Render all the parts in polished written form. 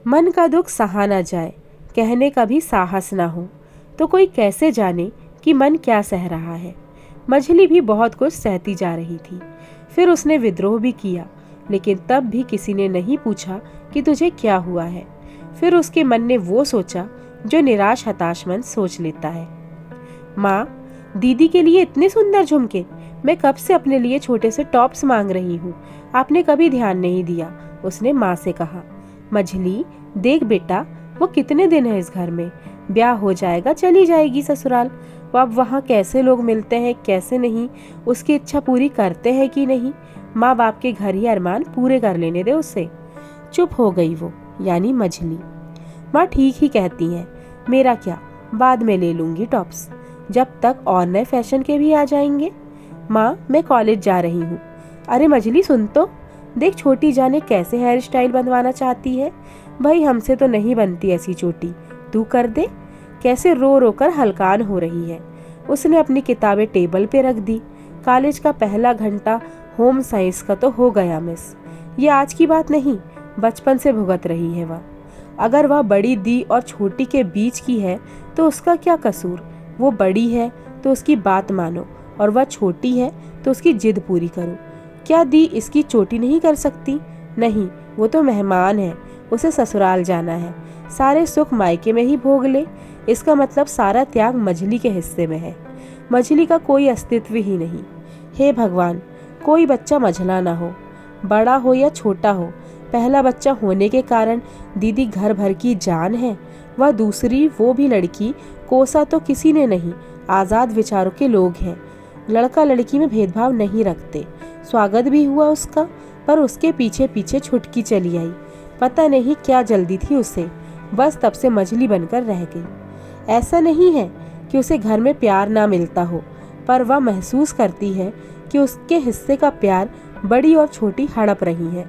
मन का दुख सहा न जाए, कहने का भी साहस न हो, तो कोई कैसे जाने कि मन क्या सह रहा है। मछली भी बहुत कुछ सहती जा रही थी। फिर उसने विद्रोह भी किया, लेकिन तब भी किसी ने नहीं पूछा कि तुझे क्या हुआ है। फिर उसके मन ने वो सोचा जो निराश हताश मन सोच लेता है। माँ, दीदी के लिए इतने सुंदर झुमके, मैं कब से अपने लिए छोटे से टॉप्स मांग रही हूँ, आपने कभी ध्यान नहीं दिया, उसने माँ से कहा। मछली, देख बेटा, वो कितने दिन है इस घर में, ब्याह हो जाएगा चली जाएगी ससुराल। वो अब वहाँ कैसे लोग मिलते हैं कैसे नहीं, उसकी इच्छा पूरी करते हैं कि नहीं, माँ बाप के घर ही अरमान पूरे कर लेने दे उससे। चुप हो गई वो, यानी मछली। माँ ठीक ही कहती हैं, मेरा क्या, बाद में ले लूंगी टॉप्स, जब तक और नए फैशन के भी आ जाएंगे। माँ, मैं कॉलेज जा रही हूँ। अरे मछली सुन तो, देख छोटी जाने कैसे हेयर स्टाइल बनवाना चाहती है। भाई हमसे तो नहीं बनती ऐसी चोटी, तू कर दे। कैसे रो रो कर हलकान हो रही है। उसने अपनी किताबें टेबल पे रख दी। कॉलेज का पहला घंटा होम साइंस का तो हो गया मिस। ये आज की बात नहीं, बचपन से भुगत रही है वह। अगर वह बड़ी दी और छोटी के बीच की है तो उसका क्या कसूर। वो बड़ी है तो उसकी बात मानो, और वह छोटी है तो उसकी जिद पूरी करो। क्या दी इसकी चोटी नहीं कर सकती? नहीं, वो तो मेहमान है, उसे ससुराल जाना है, सारे सुख मायके में ही भोग ले। इसका मतलब सारा त्याग मछली के हिस्से में है। मछली का कोई अस्तित्व ही नहीं। हे भगवान, कोई बच्चा मझला ना हो, बड़ा हो या छोटा हो। पहला बच्चा होने के कारण दीदी घर भर की जान है। वह दूसरी, वो भी लड़की, कोसा तो किसी ने नहीं। आज़ाद विचारों के लोग हैं, लड़का लड़की में भेदभाव नहीं रखते। स्वागत भी हुआ उसका, पर उसके पीछे पीछे छुटकी चली आई। पता नहीं क्या जल्दी थी उसे, बस तब से मछली बनकर रह गई। ऐसा नहीं है कि उसे घर में प्यार ना मिलता हो, पर वह महसूस करती है कि उसके हिस्से का प्यार बड़ी और छोटी हड़प रही है।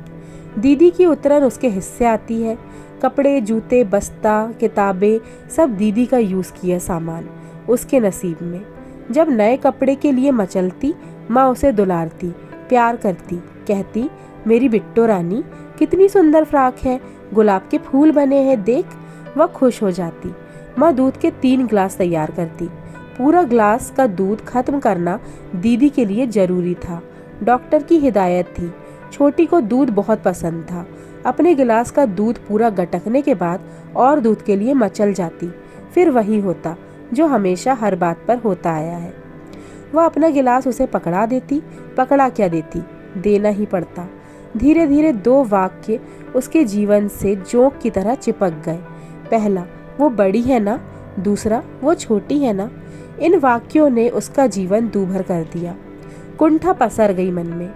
दीदी की उतरन उसके हिस्से आती है। कपड़े, जूते, बस्ता, किताबें, सब दीदी का यूज़ किया सामान उसके नसीब में। जब नए कपड़े के लिए मचलती, माँ उसे दुलारती, प्यार करती, कहती, मेरी बिट्टो रानी, कितनी सुंदर फ्रॉक है, गुलाब के फूल बने हैं देख। वह खुश हो जाती। माँ दूध के 3 गिलास तैयार करती। पूरा गिलास का दूध खत्म करना दीदी के लिए जरूरी था। डॉक्टर की हिदायत थी। छोटी को दूध बहुत पसंद था। अपने गिलास का दूध पूरा गटकने के बाद और दूध के लिए मचल जाती। फिर वही होता जो हमेशा हर बात पर होता आया है। वह अपना गिलास उसे पकड़ा देती। पकड़ा क्या देती, देना ही पड़ता। धीरे धीरे 2 वाक्य उसके जीवन से जोंक की तरह चिपक गए। पहला, वो बड़ी है ना, दूसरा, वो छोटी है ना। इन वाक्यों ने उसका जीवन दूभर कर दिया। कुंठा पसर गई मन में।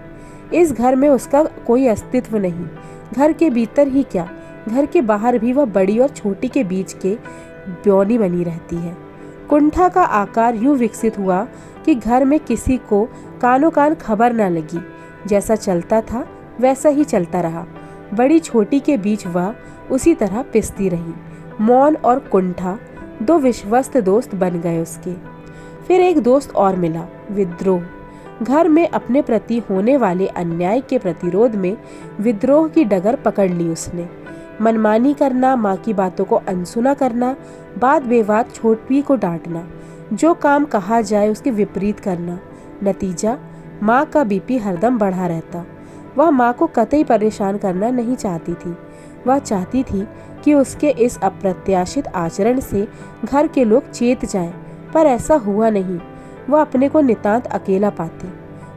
इस घर में उसका कोई अस्तित्व नहीं। घर के भीतर ही क्या, घर के बाहर भी वह बड़ी और छोटी के बीच के ब्योनी बनी रहती है। कुंठा का आकार यूं विकसित हुआ कि घर में किसी को कानों कान खबर न लगी। जैसा चलता था वैसा ही चलता रहा। बड़ी छोटी के बीच वह उसी तरह पिसती रही। मौन और कुंठा 2 विश्वस्त दोस्त बन गए उसके। फिर एक दोस्त और मिला, विद्रोह। घर में अपने प्रति होने वाले अन्याय के प्रतिरोध में विद्रोह की डगर पकड़ ली उसने। मनमानी करना, माँ की बातों को अनसुना करना, बात बेबात छोटी को डांटना, जो काम कहा जाए उसके विपरीत करना। नतीजा, माँ का बीपी हरदम बढ़ा रहता। वह माँ को कतई परेशान करना नहीं चाहती थी। वह चाहती थी कि उसके इस अप्रत्याशित आचरण से घर के लोग चेत जाएं, पर ऐसा हुआ नहीं। वह अपने को नितांत अकेला पाती।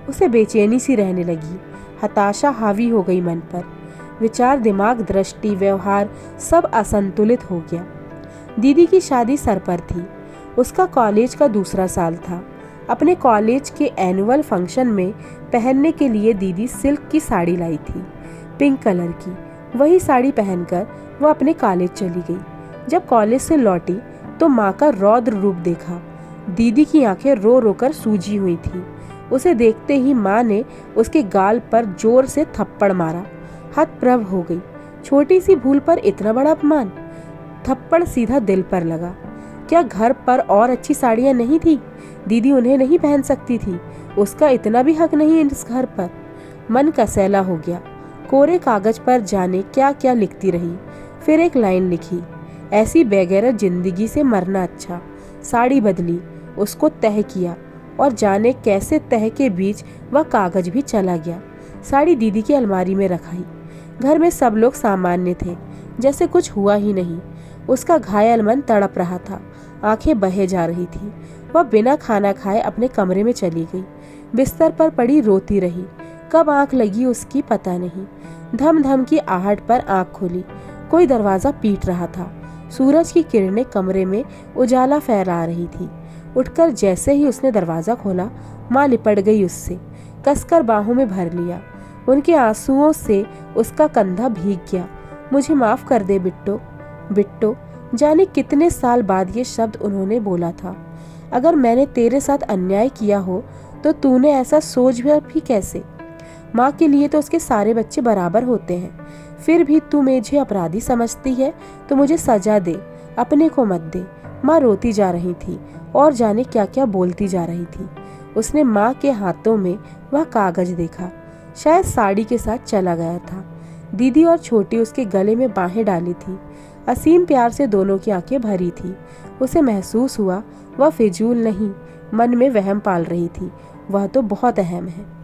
उसे बेचैनी सी रहने लगी। हताशा हावी हो गई मन पर। विचार, दिमाग, दृष्टि, व्यवहार सब असंतुलित हो गया। दीदी की शादी सर पर थी। उसका कॉलेज का दूसरा साल था। अपने कॉलेज के एनुअल फंक्शन में पहनने के लिए दीदी सिल्क की साड़ी लाई थी, पिंक कलर की। वही साड़ी पहनकर वह अपने कॉलेज चली गई। जब कॉलेज से लौटी तो माँ का रौद्र रूप देखा। दीदी की आंखें रो रो कर सूजी हुई थी। उसे देखते ही माँ ने उसके गाल पर जोर से थप्पड़ मारा। हतप्रभ हो गई। छोटी सी भूल पर इतना बड़ा अपमान। थप्पड़ सीधा दिल पर लगा। क्या घर पर और अच्छी साड़ियाँ नहीं थी? दीदी उन्हें नहीं पहन सकती थी? उसका इतना भी हक नहीं इस घर पर? मन कसैला हो गया। कोरे कागज पर जाने क्या क्या लिखती रही। फिर एक लाइन लिखी, ऐसी बेगैरत जिंदगी से मरना अच्छा। साड़ी बदली, उसको तह किया और जाने कैसे तह के बीच वह कागज भी चला गया। साड़ी दीदी की अलमारी में रखाई। घर में सब लोग सामान्य थे, जैसे कुछ हुआ ही नहीं। उसका घायल मन तड़प रहा था, आंखें बहे जा रही थी। वह बिना खाना खाए अपने कमरे में चली गई। बिस्तर पर पड़ी रोती रही। कब आंख लगी उसकी पता नहीं। धम धम की आहट पर आंख खोली। कोई दरवाजा पीट रहा था। सूरज की किरणें कमरे में उजाला फैला रही थी। उठकर जैसे ही उसने दरवाजा खोला, माँ लिपट गई उससे, कसकर बाहों में भर लिया। उनके आंसुओं से उसका कंधा भीग गया। मुझे माफ कर दे बिट्टो। बिट्टो, जाने कितने साल बाद ये शब्द उन्होंने बोला था। अगर मैंने तेरे साथ अन्याय किया हो तो तूने ऐसा सोच भी कैसे? माँ के लिए तो उसके सारे बच्चे बराबर होते हैं। फिर भी तू मुझे अपराधी समझती है तो मुझे सजा दे, अपने को मत दे। माँ रोती जा रही थी और जाने क्या क्या बोलती जा रही थी। उसने माँ के हाथों में वह कागज देखा, शायद साड़ी के साथ चला गया था। दीदी और छोटी उसके गले में बाहें डाली थी। असीम प्यार से दोनों की आंखें भरी थी। उसे महसूस हुआ वह फिजूल नहीं, मन में वहम पाल रही थी। वह तो बहुत अहम है।